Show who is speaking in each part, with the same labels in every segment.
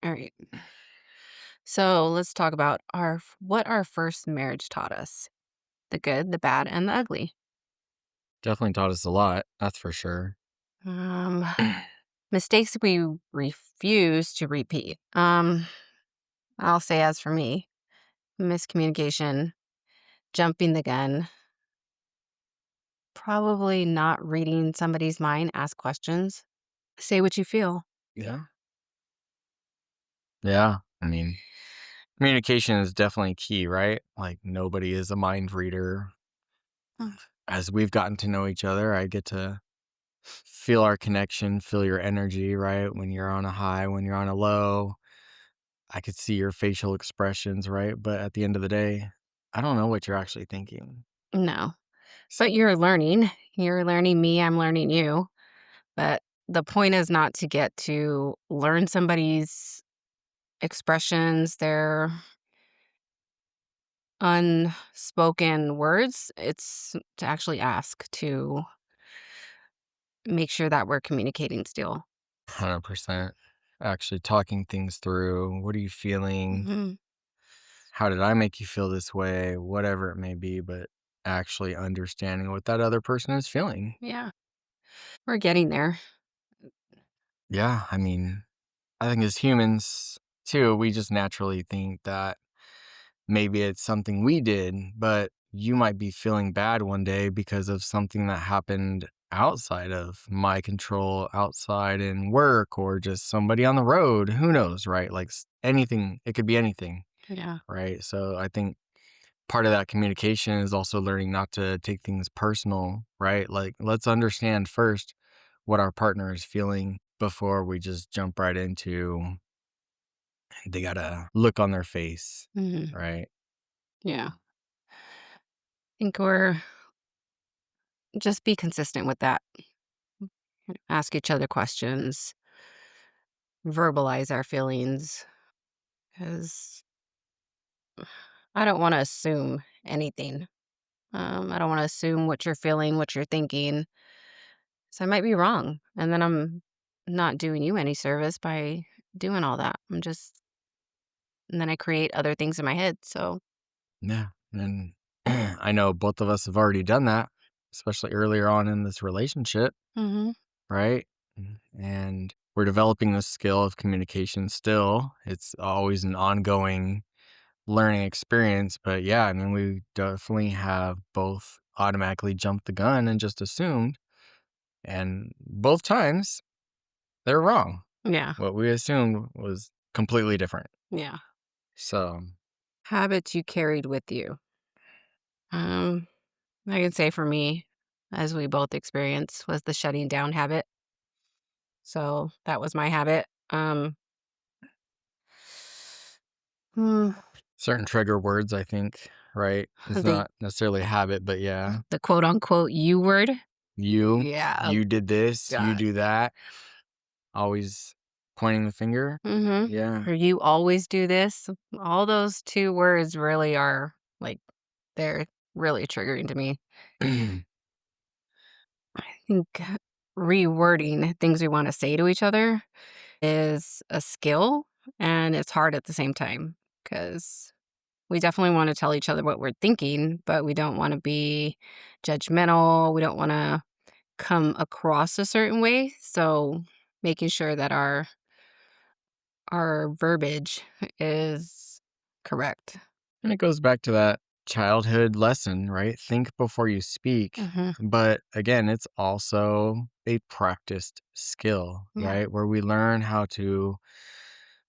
Speaker 1: All right. So let's talk about what our first marriage taught us: the good, the bad, and the ugly.
Speaker 2: Definitely taught us a lot, that's for sure.
Speaker 1: Um, Mistakes we refuse to repeat. I'll say as for me, miscommunication, jumping the gun, probably not reading somebody's mind, ask questions, say what you feel.
Speaker 2: Yeah. Yeah. I mean, communication is definitely key, right? Like, nobody is a mind reader.
Speaker 1: Mm.
Speaker 2: As we've gotten to know each other, I get to feel our connection, feel your energy, right? When you're on a high, when you're on a low, I could see your facial expressions, right? But at the end of the day, I don't know what you're actually thinking.
Speaker 1: No, but
Speaker 2: So,
Speaker 1: you're learning. You're learning me, I'm learning you. But the point is not to get to learn somebody's expressions, their unspoken words. It's to actually ask to make sure that we're communicating still.
Speaker 2: 100% actually talking things through. What are you feeling?
Speaker 1: Mhm.
Speaker 2: How did I make you feel this way? Whatever it may be, but actually understanding what that other person is feeling.
Speaker 1: Yeah, we're getting there.
Speaker 2: Yeah, I mean, I think as humans too, we just naturally think that maybe it's something we did, but you might be feeling bad one day because of something that happened outside of my control, outside in work, or just somebody on the road. Who knows, right? Like anything, it could be anything,
Speaker 1: Yeah.
Speaker 2: right? So I think part of that communication is also learning not to take things personal, right? Like, let's understand first what our partner is feeling before we just jump right into they got a look on their face,
Speaker 1: Mhm.
Speaker 2: right?
Speaker 1: Yeah. Think we're just be consistent with that. Ask each other questions, verbalize our feelings, because I don't want to assume anything. I don't want to assume what you're feeling, what you're thinking. So I might be wrong. And then I'm not doing you any service by doing all that. And then I create other things in my head. So,
Speaker 2: Yeah. And I know both of us have already done that, especially earlier on in this relationship,
Speaker 1: hmm
Speaker 2: right? And we're developing the skill of communication still. It's always an ongoing learning experience. But yeah, I mean, we definitely have both automatically jumped the gun and just assumed. And both times they're wrong.
Speaker 1: yeah,
Speaker 2: What we assumed was completely different.
Speaker 1: yeah.
Speaker 2: So,
Speaker 1: Habits you carried with you. Um, I can say for me, as we both experienced, was the shutting down habit. So that was my habit. Hmm,
Speaker 2: certain trigger words, I think, right? It's
Speaker 1: the
Speaker 2: not necessarily a habit, but yeah.
Speaker 1: the quote unquote "you" word.
Speaker 2: You,
Speaker 1: Yeah. Oh
Speaker 2: you did this, you
Speaker 1: God.
Speaker 2: do that. Always pointing the finger. Yeah.
Speaker 1: Or you always do this. All those two words really are like they're really triggering to me. I think rewording things we want to say to each other is a skill, and it's hard at the same time because we definitely want to tell each other what we're thinking, but we don't want to be judgmental. We don't want to come across a certain way. So making sure that our verbiage is correct.
Speaker 2: And it goes back to that childhood lesson, right? Think before you speak.
Speaker 1: Hmm.
Speaker 2: But again, it's also a practiced skill,
Speaker 1: Yeah.
Speaker 2: right? Where we learn how to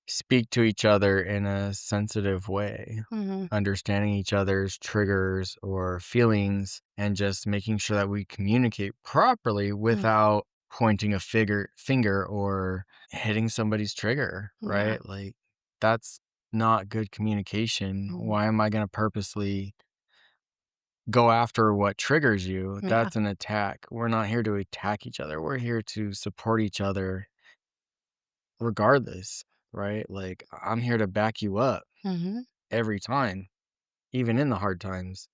Speaker 2: speak to each other in a sensitive way,
Speaker 1: Hmm.
Speaker 2: understanding each other's triggers or feelings, and just making sure that we communicate properly without pointing a finger or hitting somebody's trigger,
Speaker 1: Yeah.
Speaker 2: right? Like, that's not good communication.
Speaker 1: Mhm.
Speaker 2: Why am I going to purposely go after what triggers you?
Speaker 1: Yeah.
Speaker 2: That's an attack. We're not here to attack each other. We're here to support each other regardless, right? Like, I'm here to back you up
Speaker 1: Mhm.
Speaker 2: every time, even in the hard times.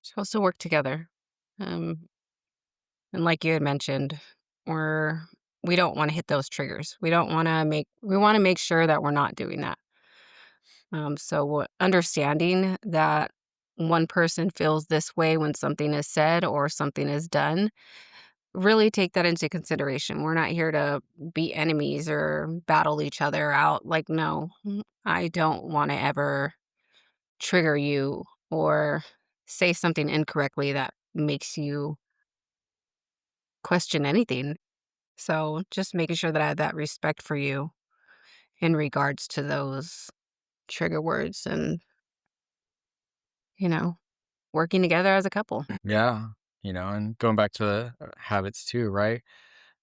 Speaker 1: Supposed to work together. Um, and like you had mentioned, we're we don't wanna hit those triggers. We wanna make sure that we're not doing that. So understanding that one person feels this way when something is said or something is done, really take that into consideration. We're not here to be enemies or battle each other out. Like, no, I don't want to ever trigger you or say something incorrectly that makes you question anything. So just making sure that I have that respect for you in regards to those trigger words and, you know, working together as a couple.
Speaker 2: Yeah, and going back to the habits too, right?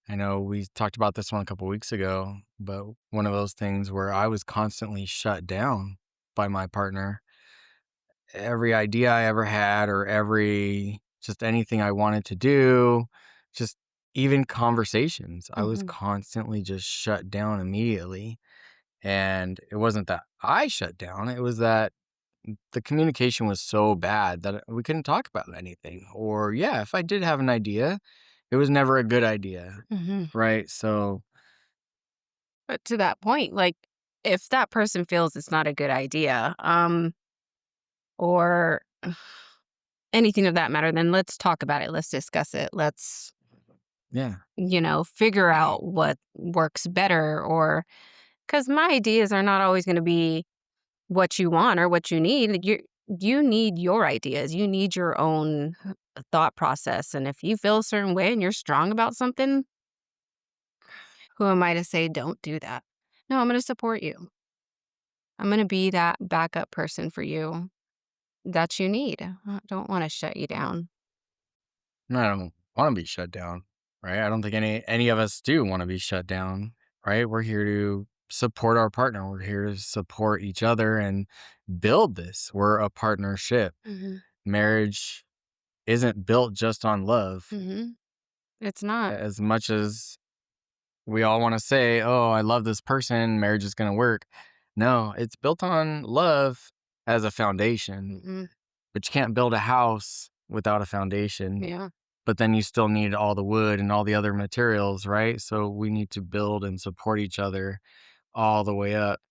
Speaker 2: I know we talked about this one a couple weeks ago, but one of those things where I was constantly shut down by my partner. Every idea I ever had, or every just anything I wanted to do, just even conversations, I was
Speaker 1: Hmm.
Speaker 2: constantly just shut down immediately. And it wasn't that I shut down, it was that the communication was so bad that we couldn't talk about anything. Or, yeah, if I did have an idea, it was never a good idea.
Speaker 1: Hmm.
Speaker 2: Right. So,
Speaker 1: But to that point, like, if that person feels it's not a good idea, or anything of that matter, then let's talk about it. Let's discuss it. Let's,
Speaker 2: yeah,
Speaker 1: figure out what works better, or because my ideas are not always going to be what you want or what you need. You need your ideas. You need your own thought process. And if you feel a certain way and you're strong about something, who am I to say don't do that? No, I'm going to support you. I'm going to be that backup person for you that you need. I don't want to shut you down.
Speaker 2: no, I don't want to be shut down. Right. I don't think any of us do want to be shut down. Right. We're here to support our partner. We're here to support each other and build this. We're a partnership.
Speaker 1: Hmm.
Speaker 2: Marriage isn't built just on love.
Speaker 1: Hmm. It's not.
Speaker 2: As much as we all want to say, "Oh, I love this person, marriage is going to work." No, it's built on love as a foundation,
Speaker 1: Hmm.
Speaker 2: but you can't build a house without a foundation.
Speaker 1: Yeah.
Speaker 2: But then you still need all the wood and all the other materials, right? So we need to build and support each other all the way up.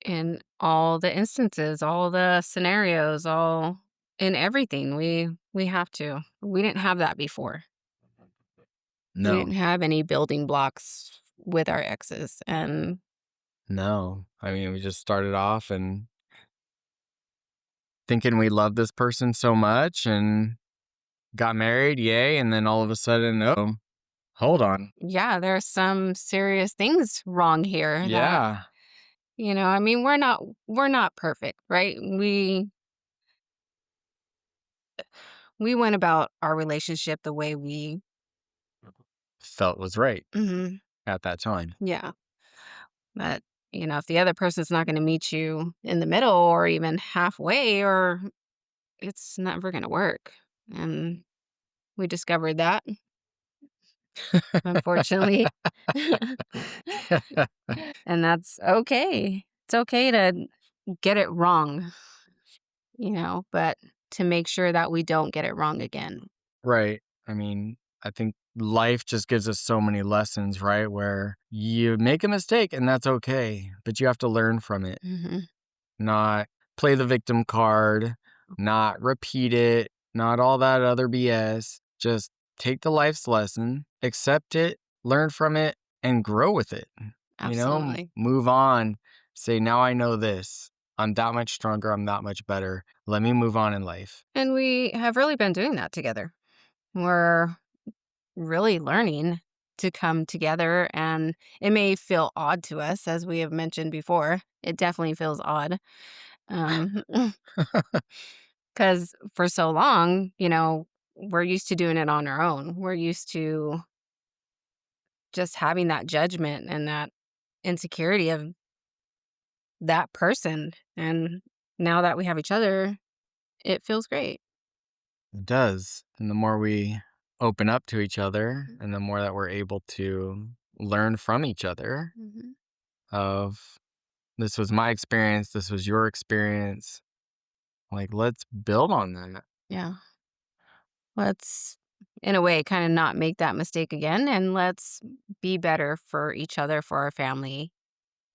Speaker 1: In all the instances, all the scenarios, all in everything, we have to. We didn't have that before. We
Speaker 2: No,
Speaker 1: didn't have any building blocks with our exes, and
Speaker 2: no. I mean, we just started off and thinking we love this person so much and got married, yay. And then all of a sudden, oh, hold on.
Speaker 1: yeah, there's some serious things wrong here that,
Speaker 2: Yeah,
Speaker 1: I mean, we're not perfect, right? We went about our relationship the way we.
Speaker 2: felt was right
Speaker 1: Mhm.
Speaker 2: at that time.
Speaker 1: Yeah. But, if the other person's not gonna meet you in the middle or even halfway, or it's never gonna work. And we discovered that, unfortunately. And that's okay. It's okay to get it wrong, but to make sure that we don't get it wrong again.
Speaker 2: Right. I mean, I think life just gives us so many lessons, right? Where you make a mistake and that's okay, but you have to learn from it,
Speaker 1: Mhm.
Speaker 2: not play the victim card, not repeat it, not all that other BS. Just take the life's lesson, accept it, learn from it, and grow with it.
Speaker 1: Absolutely.
Speaker 2: Move on. Say, now I know this. I'm that much stronger. I'm that much better. Let me move on in life.
Speaker 1: And we have really been doing that together. We're really learning to come together, and it may feel odd to us, as we have mentioned before. It definitely feels odd. Um, because for so long, we're used to doing it on our own. We're used to just having that judgment and that insecurity of that person. And now that we have each other, it feels great.
Speaker 2: It does. And the more we open up to each other and the more that we're able to learn from each other
Speaker 1: Hmm.
Speaker 2: of this was my experience, this was your experience. Like, let's build on that.
Speaker 1: Yeah. Let's. in a way, kind of not make that mistake again. And let's be better for each other, for our family,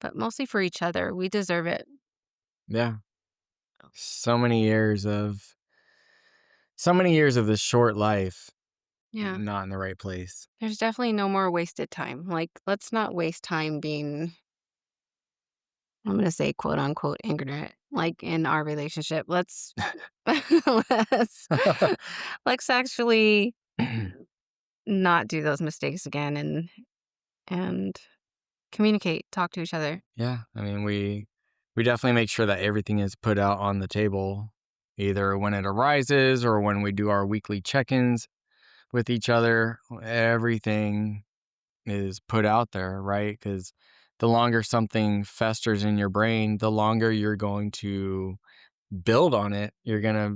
Speaker 1: but mostly for each other. We deserve it.
Speaker 2: Yeah. So many years of this short life
Speaker 1: Yeah.
Speaker 2: not in the right place.
Speaker 1: There's definitely no more wasted time. Like, let's not waste time being, I'm going to say, quote unquote, ignorant, like in our relationship. Let's, let's actually not do those mistakes again and communicate, talk to each other.
Speaker 2: Yeah, I mean, we definitely make sure that everything is put out on the table, either when it arises or when we do our weekly check-ins with each other. Everything is put out there, right? Because the longer something festers in your brain, the longer you're going to build on it. You're gonna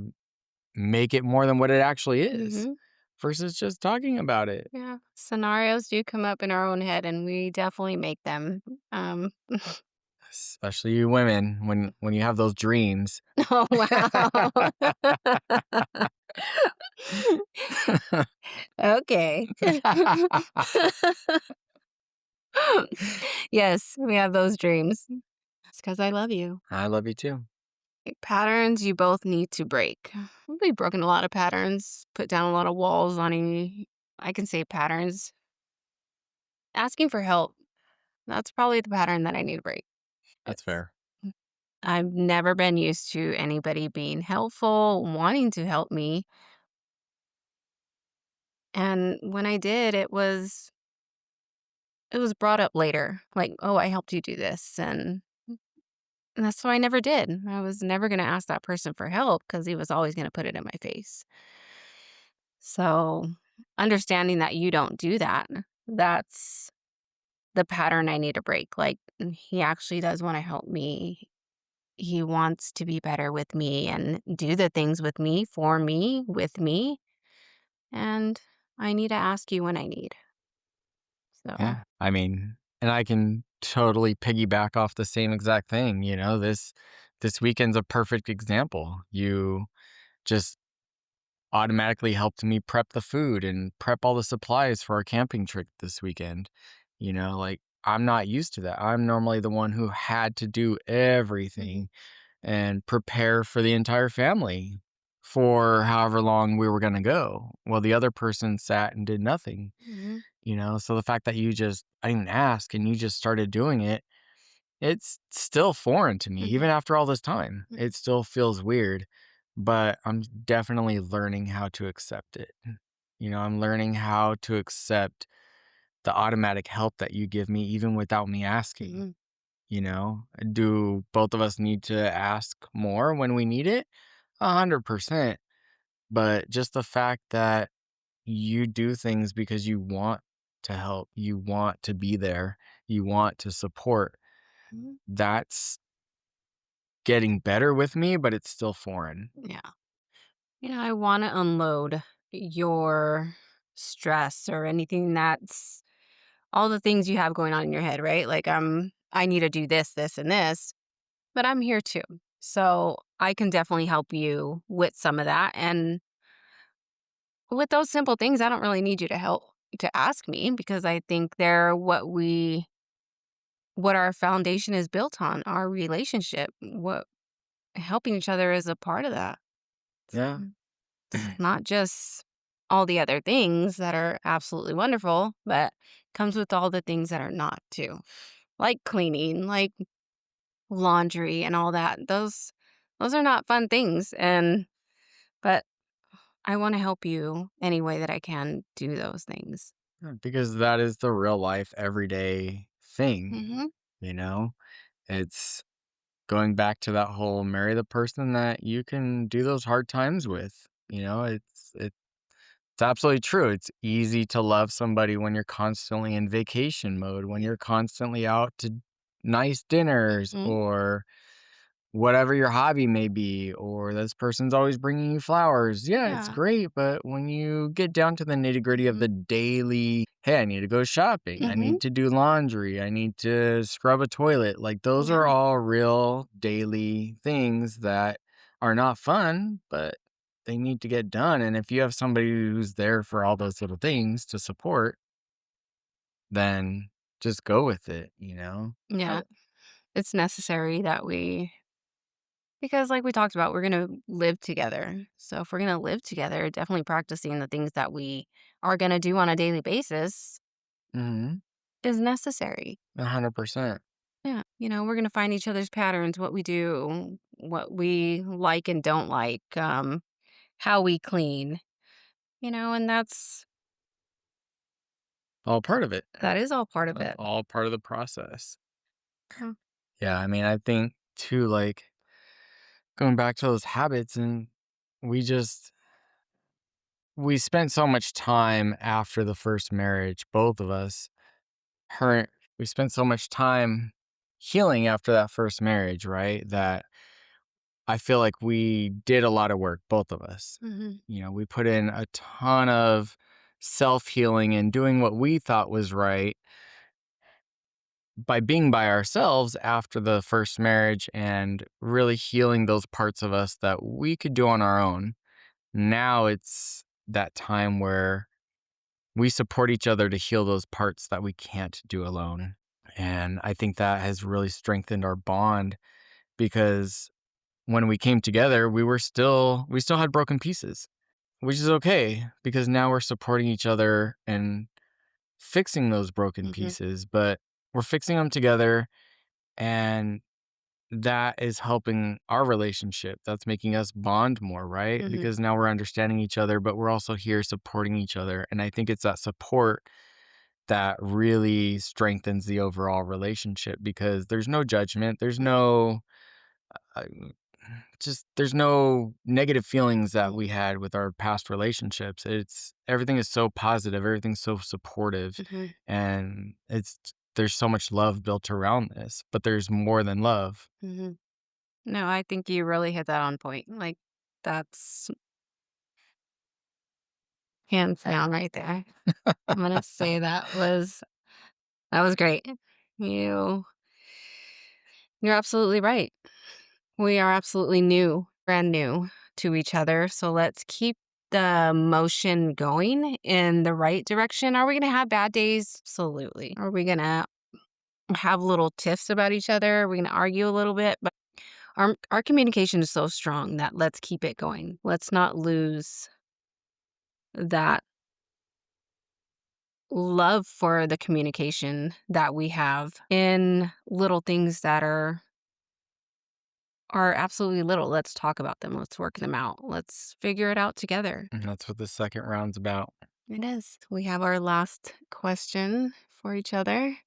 Speaker 2: make it more than what it actually is,
Speaker 1: Hmm.
Speaker 2: versus just talking about it.
Speaker 1: Yeah. Scenarios do come up in our own head, and we definitely make them. Um,
Speaker 2: Especially you women, when you have those dreams.
Speaker 1: oh, wow. Okay. Yes, we have those dreams. It's because I love you.
Speaker 2: I love you too.
Speaker 1: Patterns you both need to break. We've broken a lot of patterns, put down a lot of walls on any, I can say patterns. Asking for help, that's probably the pattern that I need to break.
Speaker 2: That's
Speaker 1: It's
Speaker 2: fair.
Speaker 1: I've never been used to anybody being helpful, wanting to help me, and when I did, it was brought up later, like, "Oh, I helped you do this," and that's why I never did. I was never gonna ask that person for help because he was always gonna put it in my face. So, understanding that you don't do that, that's the pattern I need to break. Like, he actually does wanna help me. He wants to be better with me and do the things with me, for me, with me, and I need to ask you when I need. So,
Speaker 2: Yeah. I mean, and I can totally piggyback off the same exact thing, this weekend's a perfect example. You just automatically helped me prep the food and prep all the supplies for our camping trip this weekend. Like, I'm not used to that. I'm normally the one who had to do
Speaker 1: mhm,
Speaker 2: everything and prepare for the entire family for however long we were gonna go. Well, the other person sat and did nothing.
Speaker 1: mhm,
Speaker 2: So the fact that I didn't ask and you just started doing it, it's still foreign to me.
Speaker 1: mhm,
Speaker 2: Even after all this time,
Speaker 1: mhm,
Speaker 2: it still feels weird, but I'm definitely learning how to accept it. I'm learning how to accept the automatic help that you give me even without me asking.
Speaker 1: mhm,
Speaker 2: Do both of us need to ask more when we need it? 100%. But just the fact that you do things because you want to help, you want to be there, you want to support.
Speaker 1: mhm.
Speaker 2: That's getting better with me, but it's still foreign.
Speaker 1: Yeah. I wanna unload your stress or anything that's all the things you have going on in your head, right? Like, I need to do this, this, and this, but I'm here too. So, I can definitely help you with some of that, and with those simple things, I don't really need you to ask me because I think they're what our foundation is built on, our relationship. What helping each other is a part of that.
Speaker 2: Yeah.
Speaker 1: It's not just all the other things that are absolutely wonderful, but comes with all the things that are not too. Like cleaning, like laundry and all that. Those are not fun things but I want to help you any way that I can do those things.
Speaker 2: Because that is the real life, everyday thing,
Speaker 1: Mhm.
Speaker 2: you know? It's going back to that whole marry the person that you can do those hard times with. It's absolutely true. It's easy to love somebody when you're constantly in vacation mode, when you're constantly out to nice dinners
Speaker 1: Mhm.
Speaker 2: or whatever your hobby may be, or this person's always bringing you flowers. Yeah, it's
Speaker 1: Yeah.
Speaker 2: great. But when you get down to the nitty gritty of
Speaker 1: Mhm.
Speaker 2: the daily, hey, I need to go shopping, I
Speaker 1: Mhm.
Speaker 2: need to do laundry, I need to scrub a toilet, like those are
Speaker 1: Yeah.
Speaker 2: all real daily things that are not fun, but they need to get done. And if you have somebody who's there for all those little things to support, then just go with it, you know?
Speaker 1: Yeah,
Speaker 2: Oh,
Speaker 1: it's necessary that we because like we talked about, we're gonna live together. So if we're gonna live together, definitely practicing the things that we are gonna do on a daily basis
Speaker 2: mhm,
Speaker 1: is necessary.
Speaker 2: 100%.
Speaker 1: Yeah, we're gonna find each other's patterns, what we do, what we like and don't like, how we clean, and
Speaker 2: All part of it.
Speaker 1: that is all part of
Speaker 2: That's
Speaker 1: it.
Speaker 2: all part of the process.
Speaker 1: Yeah.
Speaker 2: Yeah, I mean, I think too, like, going back to those habits, and we just we spent so much time after the first marriage, both of us, her we spent so much time healing after that first marriage, right? That I feel like we did a lot of work, both of us.
Speaker 1: Mhm.
Speaker 2: You know, we put in a ton of self-healing and doing what we thought was right by being by ourselves after the first marriage and really healing those parts of us that we could do on our own. Now it's that time where we support each other to heal those parts that we can't do alone. And I think that has really strengthened our bond because when we came together, we still had broken pieces, which is okay because now we're supporting each other and fixing those broken
Speaker 1: Mhm.
Speaker 2: pieces, but we're fixing them together, and that is helping our relationship. That's making us bond more, right?
Speaker 1: Mhm.
Speaker 2: Because now we're understanding each other, but we're also here supporting each other. And I think it's that support that really strengthens the overall relationship because there's no judgment. Uh, there's no negative feelings that
Speaker 1: Mhm.
Speaker 2: we had with our past relationships. It's everything is so positive, everything's so supportive,
Speaker 1: Mhm.
Speaker 2: and there's so much love built around this, but there's more than love.
Speaker 1: Mhm. No, I think you really hit that on point. Like, that's hands down right there. I'm gonna say that was great. You you're absolutely right. We are absolutely brand new to each other. So let's keep the motion going in the right direction. Are we gonna have bad days? Absolutely. Are we gonna have little tiffs about each other? Are we gonna argue a little bit? But our communication is so strong that let's keep it going. Let's not lose that love for the communication that we have in little things that are absolutely little. Let's talk about them. Let's work them out. Let's figure it out together.
Speaker 2: And that's what the second round's about.
Speaker 1: It is. We have our last question for each other.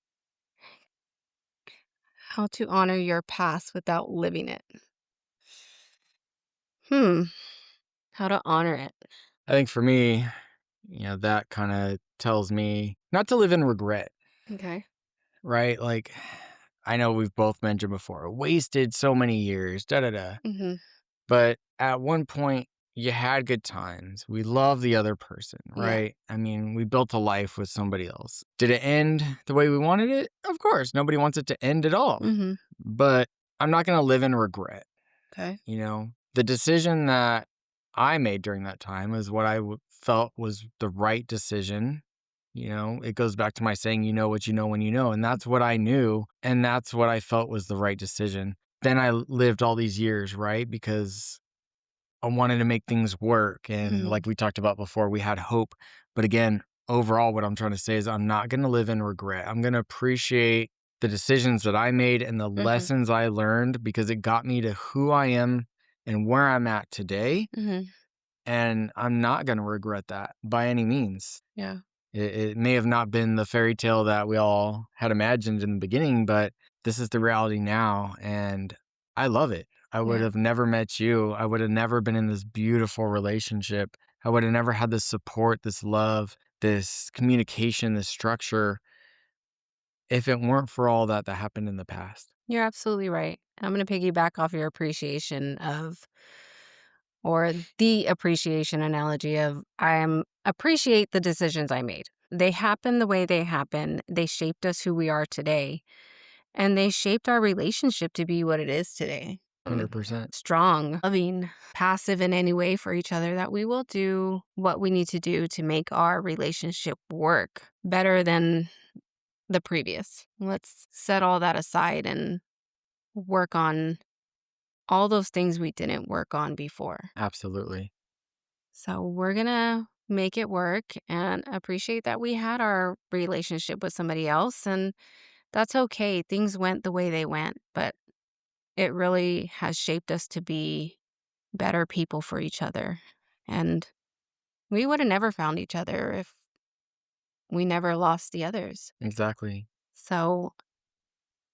Speaker 1: How to honor your past without living it. Hmm. How to honor it.
Speaker 2: I think for me, that kind of tells me not to live in regret,
Speaker 1: Okay.
Speaker 2: right? Like, I know we've both mentioned before, wasted so many years, da da da.
Speaker 1: Mm-hmm.
Speaker 2: But at one point, you had good times. We love the other person,
Speaker 1: Yeah.
Speaker 2: right? I mean, we built a life with somebody else. Did it end the way we wanted it? Of course, nobody wants it to end at all.
Speaker 1: Mm-hmm.
Speaker 2: But I'm not going to live in regret.
Speaker 1: Okay.
Speaker 2: The decision that I made during that time is what felt was the right decision. It goes back to my saying, you know what you know when you know. And that's what I knew. And that's what I felt was the right decision. Then I lived all these years, right? Because I wanted to make things work. And
Speaker 1: Mm-hmm.
Speaker 2: like we talked about before, we had hope. But again, overall, what I'm trying to say is I'm not going to live in regret. I'm going to appreciate the decisions that I made and the
Speaker 1: Mm-hmm.
Speaker 2: lessons I learned because it got me to who I am and where I'm at today.
Speaker 1: Mm-hmm.
Speaker 2: And I'm not going to regret that by any means.
Speaker 1: Yeah.
Speaker 2: It may have not been the fairy tale that we all had imagined in the beginning, but this is the reality now. And I love it. I would
Speaker 1: Yeah.
Speaker 2: have never met you. I would have never been in this beautiful relationship. I would have never had this support, this love, this communication, this structure if it weren't for all that happened in the past.
Speaker 1: You're absolutely right. I'm going to piggyback off your appreciation of, or the appreciation analogy of, appreciate the decisions I made. They happen the way they happen. They shaped us who we are today, and they shaped our relationship to be what it is today.
Speaker 2: 100%.
Speaker 1: strong, loving, passive in any way for each other, that we will do what we need to do to make our relationship work better than the previous. Let's set all that aside and work on all those things we didn't work on before.
Speaker 2: Absolutely.
Speaker 1: So we're going to make it work and appreciate that we had our relationship with somebody else. And that's okay. Things went the way they went, but it really has shaped us to be better people for each other. And we would have never found each other if we never lost the others.
Speaker 2: Exactly.
Speaker 1: So,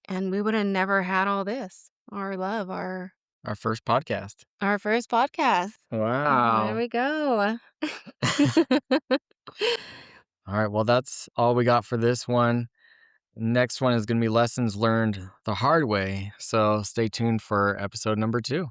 Speaker 1: and we would have never had all this, our love,
Speaker 2: Our first podcast.
Speaker 1: our first podcast. There
Speaker 2: Wow.
Speaker 1: we go.
Speaker 2: All right. Well, that's all we got for this one. Next one is going to be lessons learned the hard way. So stay tuned for episode number 2.